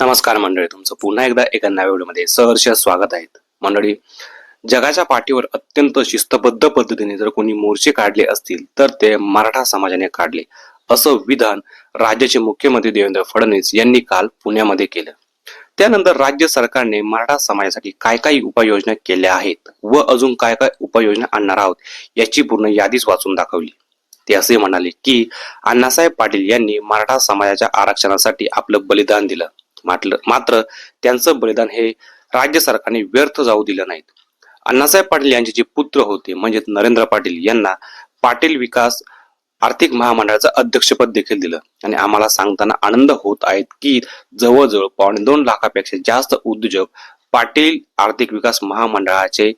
नमस्कार मंडळी, तुमचं पुन्हा एकदा एका नव्या व्हिडिओमध्ये सहर्ष स्वागत आहे. मंडळी, जगाच्या पाठीवर अत्यंत शिस्तबद्ध पद्धतीने जर कोणी मोर्चे काढले असतील तर ते मराठा समाजाने काढले, असं विधान राज्याचे मुख्यमंत्री देवेंद्र फडणवीस यांनी काल पुण्यामध्ये केलं. त्यानंतर राज्य सरकारने मराठा समाजासाठी काय काय उपाययोजना केल्या आहेत व अजून काय काय उपाययोजना आणणार आहोत याची पूर्ण यादीच वाचून दाखवली. ते असे म्हणाले की अण्णासाहेब पाटील यांनी मराठा समाजाच्या आरक्षणासाठी आपलं बलिदान दिलं. मात्र त्यांचं बलिदान हे राज्य सरकारने व्यर्थ जाऊ दिलं नाहीत. अण्णासाहेब पाटील यांचे जे पुत्र होते म्हणजे नरेंद्र पाटील यांना पाटील विकास आर्थिक महामंडळाचं अध्यक्षपद देखील दिलं आणि आम्हाला सांगताना आनंद होत आहे की जवळजवळ 2.5 लाखापेक्षा जास्त उद्योजक पाटील आर्थिक विकास महामंडळाचे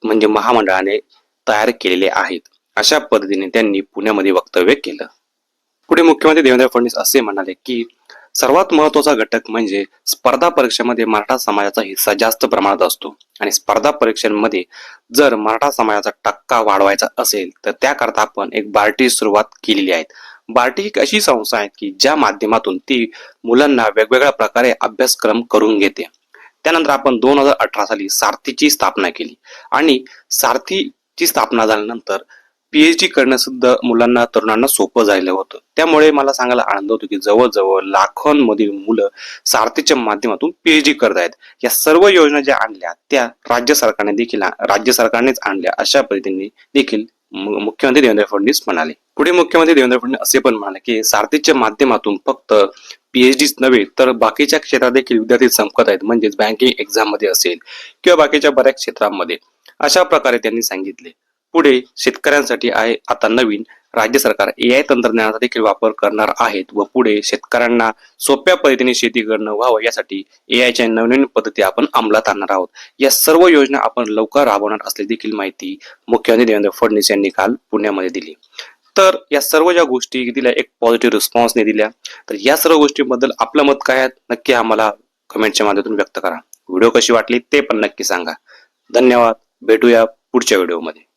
म्हणजे महामंडळाने तयार केलेले आहेत. अशा पद्धतीने त्यांनी पुण्यामध्ये वक्तव्य केलं. पुढे मुख्यमंत्री देवेंद्र फडणवीस असे म्हणाले की सर्वात महत्वाचा घटक म्हणजे स्पर्धा परीक्षेमध्ये मराठा समाजाचा हिस्सा जास्त प्रमाणात असतो आणि स्पर्धा परीक्षांमध्ये जर मराठा समाजाचा टक्का वाढवायचा असेल तर त्याकरता आपण एक बार्टी सुरुवात केलेली आहे. बार्टी एक अशी संस्था आहे की ज्या माध्यमातून ती मुलांना वेगवेगळ्या प्रकारे अभ्यासक्रम करून घेते. त्यानंतर आपण 2018 साली सारथीची स्थापना केली आणि सारथीची स्थापना झाल्यानंतर पीएचडी करणं सुद्धा मुलांना तरुणांना सोपं झालं होतं. त्यामुळे मला सांगायला आनंद होतो की जवळजवळ लाखोंमधील मुलं सारथीच्या माध्यमातून पीएचडी करत आहेत. या सर्व योजना ज्या आणल्या त्या राज्य सरकारनेच आणल्या, अशा पद्धतीने देखील मुख्यमंत्री देवेंद्र फडणवीस म्हणाले. पुढे मुख्यमंत्री देवेंद्र फडणवीस असे पण म्हणाले की सारथीच्या माध्यमातून फक्त पीएचडीच नव्हे तर बाकीच्या क्षेत्रात देखील विद्यार्थी चमकत आहेत, म्हणजेच बँकिंग एक्झाम मध्ये असेल किंवा बाकीच्या बऱ्याच क्षेत्रांमध्ये. अशा प्रकारे त्यांनी सांगितले. पुढे शेतकऱ्यांसाठी आहे आता नवीन राज्य सरकार एआय तंत्रज्ञानाचा देखील वापर करणार आहेत व पुढे शेतकऱ्यांना सोप्या पद्धतीने शेती करणं व्हावं यासाठी एआयच्या नवीन पद्धती आपण अंमलात आणणार आहोत. या सर्व योजना आपण लवकर राबवणार असल्याची देखील माहिती मुख्यमंत्री देवेंद्र फडणवीस यांनी काल पुण्यामध्ये दिली. तर या सर्व ज्या गोष्टी दिल्या एक पॉझिटिव्ह रिस्पॉन्सने दिल्या. तर या सर्व गोष्टींबद्दल आपलं मत काय आहे नक्की आम्हाला कमेंटच्या माध्यमातून व्यक्त करा. व्हिडिओ कशी वाटली ते पण नक्की सांगा. धन्यवाद. भेटूया पुढच्या व्हिडिओमध्ये.